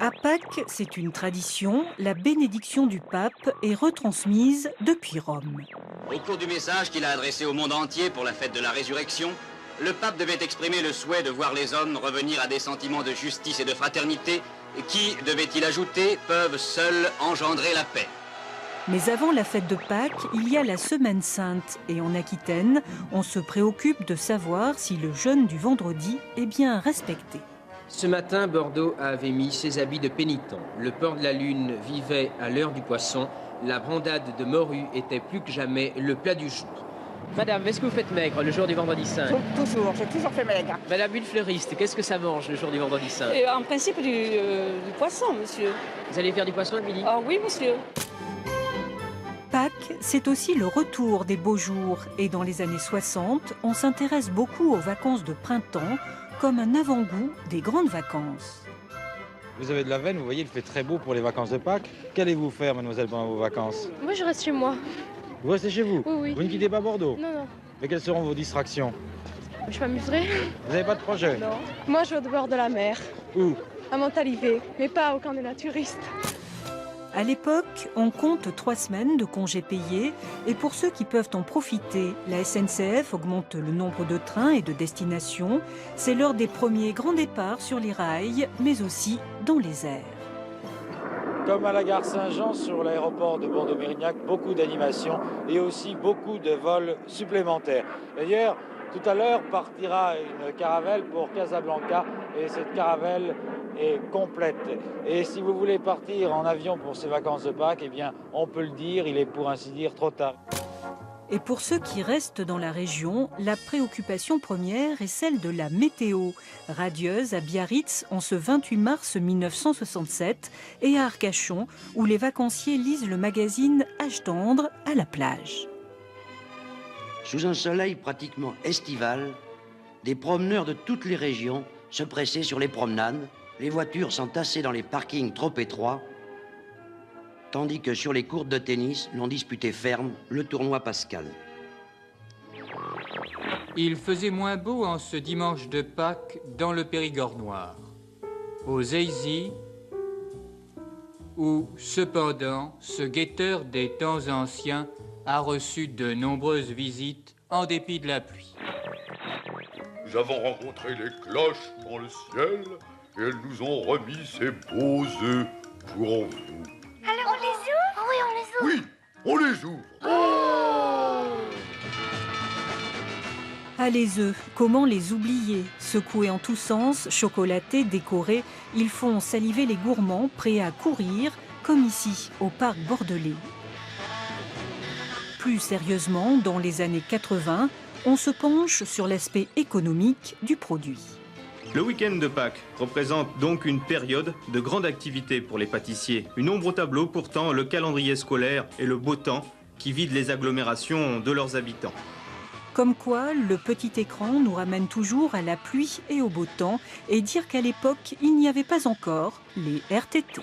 À Pâques, c'est une tradition, la bénédiction du pape est retransmise depuis Rome. Au cours du message qu'il a adressé au monde entier pour la fête de la résurrection, le pape devait exprimer le souhait de voir les hommes revenir à des sentiments de justice et de fraternité qui, devait-il ajouter, peuvent seuls engendrer la paix. Mais avant la fête de Pâques, il y a la Semaine Sainte et en Aquitaine, on se préoccupe de savoir si le jeûne du vendredi est bien respecté. Ce matin, Bordeaux avait mis ses habits de pénitent. Le port de la Lune vivait à l'heure du poisson. La brandade de morue était plus que jamais le plat du jour. Madame, est-ce que vous faites maigre le jour du vendredi saint? Toujours, j'ai toujours fait maigre. Madame une fleuriste, qu'est-ce que ça mange le jour du vendredi saint? En principe du poisson, monsieur. Vous allez faire du poisson à midi? Ah oui, monsieur. Pâques, c'est aussi le retour des beaux jours. Et dans les années 60, on s'intéresse beaucoup aux vacances de printemps comme un avant-goût des grandes vacances. Vous avez de la veine, vous voyez, il fait très beau pour les vacances de Pâques. Qu'allez-vous faire, mademoiselle, pendant vos vacances? Moi, je reste chez moi. Vous restez chez vous? Oui, oui. Vous ne quittez pas Bordeaux? Non, non. Mais quelles seront vos distractions? Je m'amuserai. Vous n'avez pas de projet? Non. Moi, je vais au bord de la mer, Où? à Montalivet, mais pas au camp des naturistes. À l'époque, on compte 3 semaines de congés payés et pour ceux qui peuvent en profiter, la SNCF augmente le nombre de trains et de destinations. C'est l'heure des premiers grands départs sur les rails, mais aussi dans les airs. Comme à la gare Saint-Jean sur l'aéroport de Bordeaux-Mérignac, beaucoup d'animations et aussi beaucoup de vols supplémentaires. D'ailleurs, tout à l'heure partira une caravelle pour Casablanca et cette caravelle est complète. Et si vous voulez partir en avion pour ces vacances de Pâques, eh bien, on peut le dire, il est pour ainsi dire trop tard. Et pour ceux qui restent dans la région, la préoccupation première est celle de la météo. Radieuse à Biarritz en ce 28 mars 1967 et à Arcachon où les vacanciers lisent le magazine Âge tendre à la plage. Sous un soleil pratiquement estival, des promeneurs de toutes les régions se pressaient sur les promenades, les voitures s'entassaient dans les parkings trop étroits, tandis que sur les courts de tennis, l'on disputait ferme le tournoi Pascal. Il faisait moins beau en ce dimanche de Pâques dans le Périgord noir, aux Aisy, où, cependant, ce guetteur des temps anciens a reçu de nombreuses visites en dépit de la pluie. Nous avons rencontré les cloches dans le ciel et elles nous ont remis ces beaux œufs pour vous. Alors on les ouvre? Oui, on les ouvre. Oui, on les ouvre. Ah, les œufs, comment les oublier? Secoués en tous sens, chocolatés, décorés, ils font saliver les gourmands prêts à courir, comme ici, au parc bordelais. Plus sérieusement, dans les années 80, on se penche sur l'aspect économique du produit. Le week-end de Pâques représente donc une période de grande activité pour les pâtissiers. Une ombre au tableau, pourtant, le calendrier scolaire et le beau temps qui vident les agglomérations de leurs habitants. Comme quoi, le petit écran nous ramène toujours à la pluie et au beau temps, et dire qu'à l'époque, il n'y avait pas encore les RTT.